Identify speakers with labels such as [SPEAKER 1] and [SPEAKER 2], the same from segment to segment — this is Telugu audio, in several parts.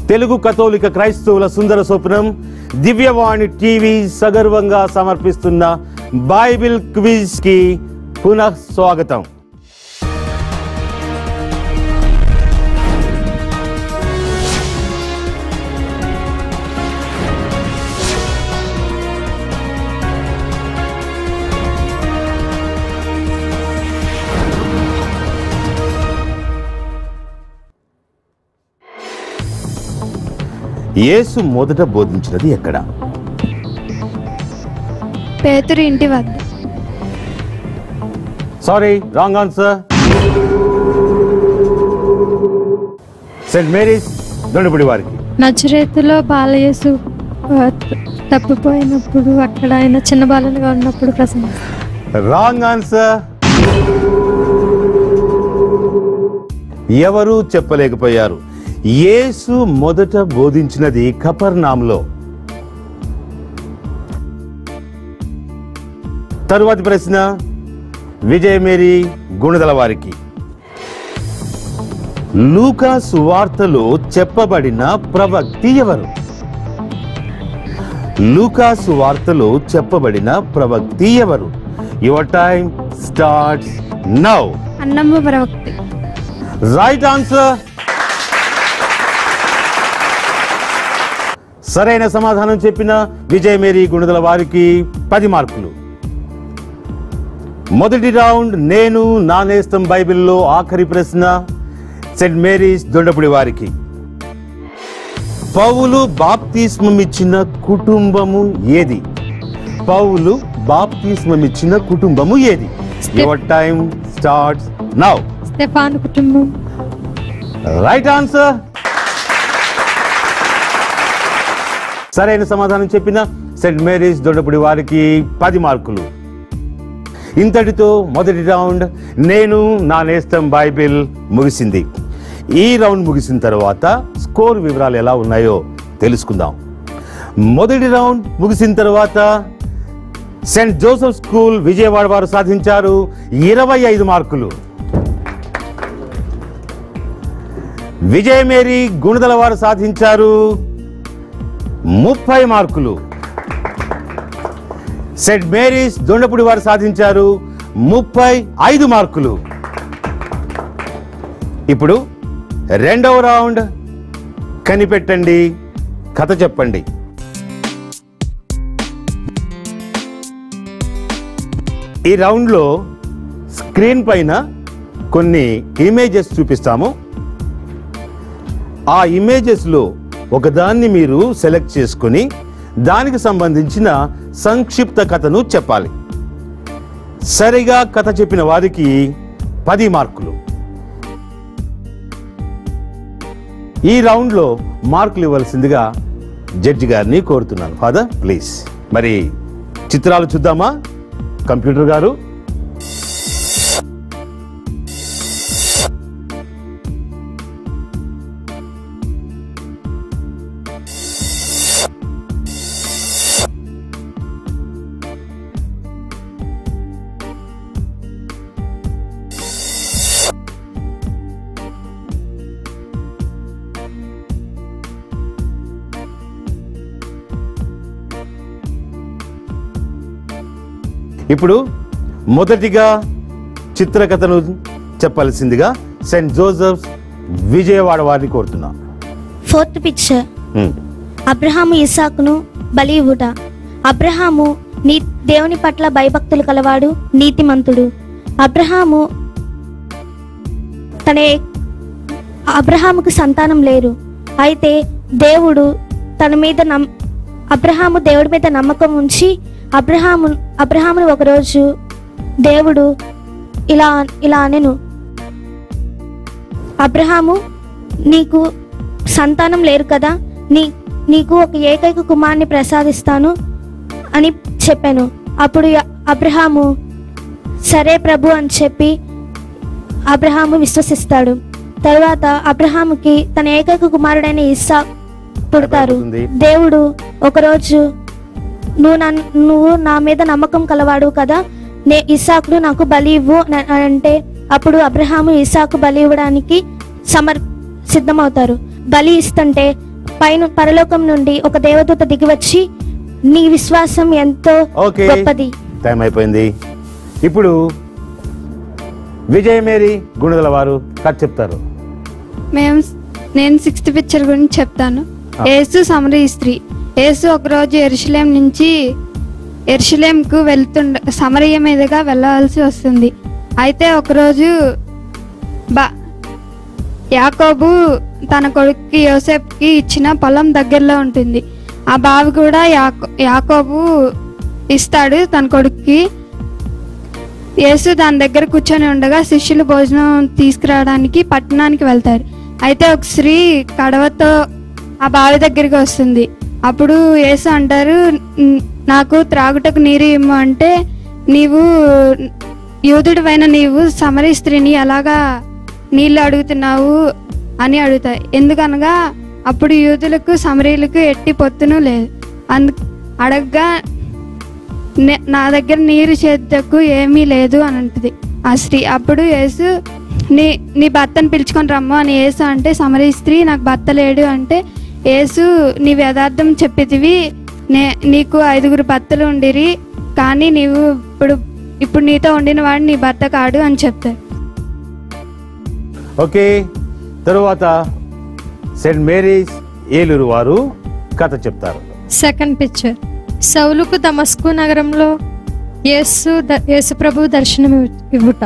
[SPEAKER 1] తెలుగు కథోలిక క్రైస్తవుల సుందర స్వప్నం దివ్యవాణి టీవీ సగర్వంగా సమర్పిస్తున్న బైబిల్ క్విజ్ కి పునః స్వాగతం. యేసు మొదట బోధించినది ఎక్కడ?
[SPEAKER 2] పేతురు ఇంటి వద్ద.
[SPEAKER 1] Sorry, wrong answer. Saint Mary's Dondapudi వారికి.
[SPEAKER 2] నజరేతులో బాలయేసు తప్పిపోయినప్పుడు అక్కడ ఆయన చిన్న బాలునిగా ఉన్నప్పుడు ప్రసంగం.
[SPEAKER 1] Wrong answer. ఎవరు చెప్పలేకపోయారు. యేసు మొదట బోధించినది కపెర్నహూములో. తరువాతి ప్రశ్న విజయ మేరీ గుణదల వారికి. లూకా సువార్తలో చెప్పబడిన ప్రవక్తి ఎవరు? లూకా సువార్తలో చెప్పబడిన ప్రవక్తి ఎవరు? Your time starts now.
[SPEAKER 2] Annamma ప్రవక్తి.
[SPEAKER 1] Right answer. సరైన సమాధానం చెప్పిన విజయ మేరీ గుణదల వారికి 10 మార్కులు. మొదటి రౌండ్ నేను నా నేస్తం బైబిల్లో ఆఖరి ప్రశ్న సెయింట్ మేరీస్ దొండపూడి వారికి. పౌలు బాప్తిస్మమిచ్చిన కుటుంబము ఏది? పౌలు బాప్తిస్మమిచ్చిన కుటుంబము ఏది? Your time starts now.
[SPEAKER 2] Stephanas కుటుంబం.
[SPEAKER 1] Right answer. సరైన సమాధానం చెప్పిన సెయింట్ మేరీస్ దొండపూడి వారికి 10 మార్కులు. ఇంతటితో మొదటి రౌండ్ నేను నా నేస్తం బైబిల్ ముగిసింది. ఈ రౌండ్ ముగిసిన తర్వాత స్కోర్ వివరాలు ఎలా ఉన్నాయో తెలుసుకుందాం. మొదటి రౌండ్ ముగిసిన తర్వాత సెయింట్ జోసెఫ్ స్కూల్ విజయవాడ వారు సాధించారు 25 మార్కులు. విజయ మేరీ గుణదల వారు సాధించారు 30 మార్కులు. సెయింట్ మేరీస్ దొండపూడి వారు సాధించారు 35 మార్కులు. ఇప్పుడు రెండవ రౌండ్ కనిపెట్టండి, కథ చెప్పండి. ఈ రౌండ్లో స్క్రీన్ పైన కొన్ని ఇమేజెస్ చూపిస్తాము. ఆ ఇమేజెస్లో ఒకదాన్ని మీరు సెలెక్ట్ చేసుకుని దానికి సంబంధించిన సంక్షిప్త కథను చెప్పాలి. సరిగా కథ చెప్పిన వారికి 10 మార్కులు. ఈ రౌండ్లో మార్కులు ఇవ్వాల్సిందిగా జడ్జి గారిని కోరుతున్నాను. Father please. మరి చిత్రాలు చూద్దామా కంప్యూటర్ గారు? ఇప్పుడు మొదటిగా చిత్రకథను చెప్పాల్సిందిగా సెయింట్ జోసెఫ్ విజయవాడ వారిని కోరుతున్నా.
[SPEAKER 3] ఫోర్త్ పిక్చర్ అబ్రహాము ఇస్సాకును బలి ఇవ్వుట. అబ్రహాము దేవుని పట్ల భయభక్తులు కలవాడు, నీతిమంతుడు. అబ్రహాముకు సంతానం లేరు. అయితే అబ్రహాము దేవుడి మీద నమ్మకం ఉంచి అబ్రహామును ఒకరోజు దేవుడు ఇలా అనెను, అబ్రహాము నీకు సంతానం లేరు కదా, నీకు ఒక ఏకైక కుమారుని ప్రసాదిస్తాను అని చెప్పాను. అప్పుడు అబ్రహాము సరే ప్రభు అని చెప్పి అబ్రహాము విశ్వసిస్తాడు. తర్వాత అబ్రహాముకి తన ఏకైక కుమారుడైన ఇస్సాకు పుడతారు. దేవుడు ఒకరోజు నువ్వు నా మీద నమ్మకం కలవాడు కదా, ఇస్సాకును నాకు బలి ఇవ్వు అంటే అప్పుడు అబ్రహాము ఇస్సాకు బలి ఇవ్వడానికి సిద్ధమవుతారు. బలి ఇస్తుంటే పైన పరలోకం నుండి ఒక దేవదూత దిగివచ్చి నీ విశ్వాసం ఎంతో
[SPEAKER 1] ఓకే,
[SPEAKER 3] గొప్పది.
[SPEAKER 1] టైం అయిపోయింది. ఇప్పుడు విజయ మేరీ గుణదల వారు కథ చెప్తారు.
[SPEAKER 4] నేను 6th పిక్చర్ గురించి చెప్తాను. యేసు సమరయ స్త్రీ. యేసు ఒకరోజు యెరూషలేం నుంచి యెరూషలేంకు సమరయ మీదుగా వెళ్ళవలసి వస్తుంది. అయితే ఒకరోజు యాకోబు తన కొడుక్కి యోసేపుకి ఇచ్చిన పొలం దగ్గరలో ఉంటుంది. ఆ బావి కూడా యాకోబు ఇస్తాడు తన కొడుక్కి. యేసు దాని దగ్గర కూర్చొని ఉండగా శిష్యులు భోజనం తీసుకురావడానికి పట్టణానికి వెళ్తారు. అయితే ఒక స్త్రీ కడవతో ఆ బావి దగ్గరికి వస్తుంది. అప్పుడు యేసు అంటారు, నాకు త్రాగుటకు నీరు ఇమ్ము అంటే, నీవు యూదుడివైన నీవు సమరయ స్త్రీని ఎలాగా నీళ్ళు అడుగుతున్నావు అని అడుగుతాయి. ఎందుకనగా అప్పుడు యూదులకు సమరయులకు ఎట్టి పొత్తును లేదు. అడగగా నా దగ్గర నీరు చేద్దకు ఏమీ లేదు అని అంటుంది ఆ స్త్రీ. అప్పుడు యేసు నీ భర్తను పిలుచుకొని రమ్ము అని యేసు అంటే, సమరయ స్త్రీ నాకు భర్త లేడు అంటే, యేసు నీవు యథార్థం చెప్పేదివి, నీకు 5 భర్తలు ఉండిరి, కానీ నీవు ఇప్పుడు నీతో ఉండిన వాడు నీ భర్త కాడు అని చెప్తారు.
[SPEAKER 1] ఓకే, తరువాత సెయింట్ మేరీస్ ఏలూరు వారు కథ చెప్తారు.
[SPEAKER 2] 2nd picture. సౌలుకు దమస్కు నగరంలో యేసు ప్రభు దర్శనం ఇవ్వుట.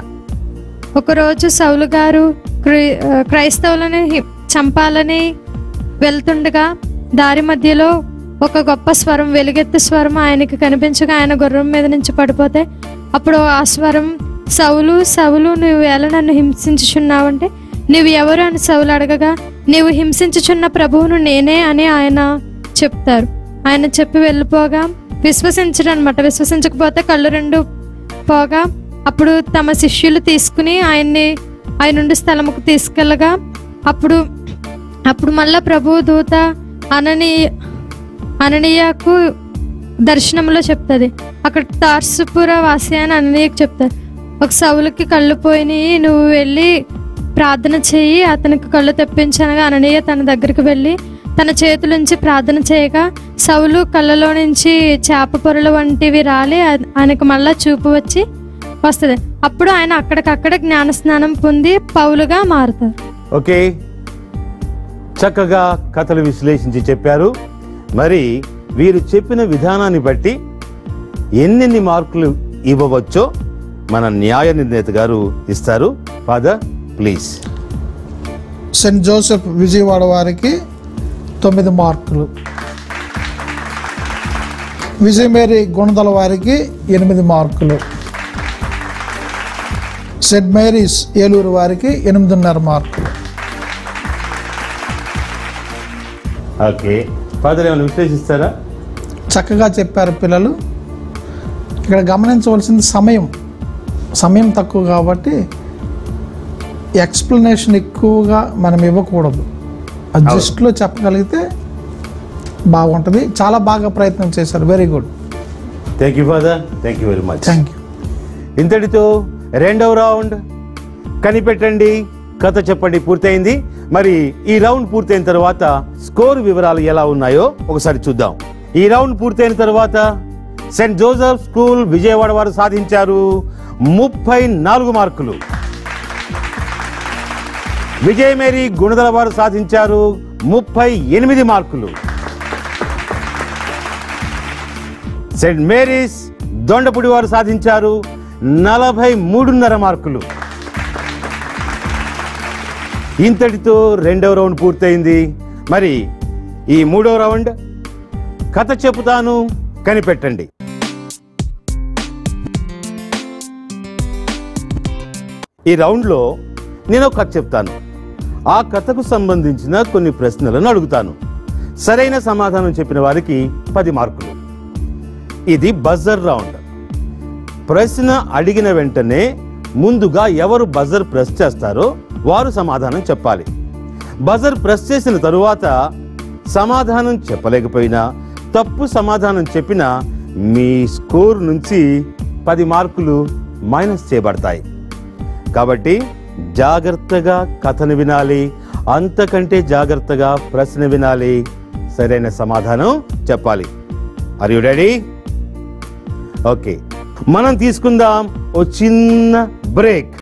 [SPEAKER 2] ఒకరోజు సౌలు గారు క్రైస్తవులని చంపాలని వెళ్తుండగా దారి మధ్యలో ఒక గొప్ప స్వరం, వెలుగెత్తి స్వరం ఆయనకి కనిపించగా ఆయన గుర్రం మీద నుంచి పడిపోతే, అప్పుడు ఆ స్వరం, సౌలు సౌలు నువ్వు ఎలా నన్ను హింసించుచున్నావంటే, నువ్వు ఎవరు అని సౌలు అడగగా, నీవు హింసించుచున్న ప్రభువును నేనే అని ఆయన చెప్తారు. ఆయన చెప్పి వెళ్ళిపోగా విశ్వసించడనమాట. విశ్వసించకపోతే కళ్ళు 2 పోగా అప్పుడు తమ శిష్యులు తీసుకుని ఆయన నుండి స్థలముకు తీసుకెళ్ళగా అప్పుడు మళ్ళా ప్రభు దూత అననీయకు దర్శనంలో చెప్తుంది. అక్కడ తార్సుపుర వాసి అని అననీయకు చెప్తారు, ఒక సౌలుకి కళ్ళు పోయినాయి, నువ్వు వెళ్ళి ప్రార్థన చెయ్యి, అతనికి కళ్ళు తెప్పించనగా అననీయ తన దగ్గరికి వెళ్ళి తన చేతులుంచి ప్రార్థన చేయగా సౌలు కళ్ళలో నుంచి చేప పొరలు వంటివి రాలి ఆయనకు మళ్ళా చూపు వస్తుంది. అప్పుడు ఆయన అక్కడికక్కడ జ్ఞానస్నానం పొంది పౌలుగా మారుతారు.
[SPEAKER 1] ఓకే, చక్కగా కథలు విశ్లేషించి చెప్పారు. మరి వీరు చెప్పిన విధానాన్ని బట్టి ఎన్నెన్ని మార్కులు ఇవ్వవచ్చో మన న్యాయ నిర్ణేత గారు ఇస్తారు. Father please.
[SPEAKER 5] Saint Joseph Vijayawada వారికి 9 మార్కులు, విజయ మేరీ గుణదల వారికి 8 మార్కులు, సెయింట్ మేరీస్ ఏలూరు వారికి 8.5 మార్కులు.
[SPEAKER 1] ఓకే, ఫాదర్ ఏమైనా విశ్లేషిస్తారా?
[SPEAKER 5] చక్కగా చెప్పారు పిల్లలు. ఇక్కడ గమనించవలసింది సమయం తక్కువ కాబట్టి ఎక్స్ప్లెనేషన్ ఎక్కువగా మనం ఇవ్వకూడదు. జస్ట్లో చెప్పగలిగితే బాగుంటుంది. చాలా బాగా ప్రయత్నం చేశారు. Very good.
[SPEAKER 1] Thank you father, thank you very much.
[SPEAKER 5] Thank you.
[SPEAKER 1] ఇంతటితో 2వ రౌండ్ కనిపెట్టండి కథ చెప్పండి పూర్తయింది. మరి ఈ రౌండ్ పూర్తయిన తర్వాత స్కోర్ వివరాలు ఎలా ఉన్నాయో ఒకసారి చూద్దాం. ఈ రౌండ్ పూర్తయిన తర్వాత సెయింట్ జోసెఫ్ స్కూల్ విజయవాడ వారు సాధించారు 34 మార్కులు. విజయ మేరీ గుణదల వారు సాధించారు 38 మార్కులు. సెయింట్ మేరీస్ దొండపుడి వారు సాధించారు 43.5 మార్కులు. ఇంతటితో 2వ రౌండ్ పూర్తయింది. మరి ఈ 3వ రౌండ్ కథ చెబుతాను కనిపెట్టండి. ఈ రౌండ్లో నేను ఒక కథ చెప్తాను. ఆ కథకు సంబంధించిన కొన్ని ప్రశ్నలను అడుగుతాను. సరైన సమాధానం చెప్పిన వారికి 10 మార్కులు. ఇది బజర్ రౌండ్. ప్రశ్న అడిగిన వెంటనే ముందుగా ఎవరు బజర్ ప్రెస్ చేస్తారో వారు సమాధానం చెప్పాలి. బజర్ ప్రెస్ చేసిన తరువాత సమాధానం చెప్పలేకపోయినా, తప్పు సమాధానం చెప్పినా మీ స్కోర్ నుంచి 10 మార్కులు మైనస్ చేయబడతాయి. కాబట్టి జాగ్రత్తగా కథను వినాలి, అంతకంటే జాగ్రత్తగా ప్రశ్న వినాలి. సరైన సమాధానం చెప్పాలి. Are you ready? ఓకే, మనం తీసుకుందాం ఓ చిన్న బ్రేక్.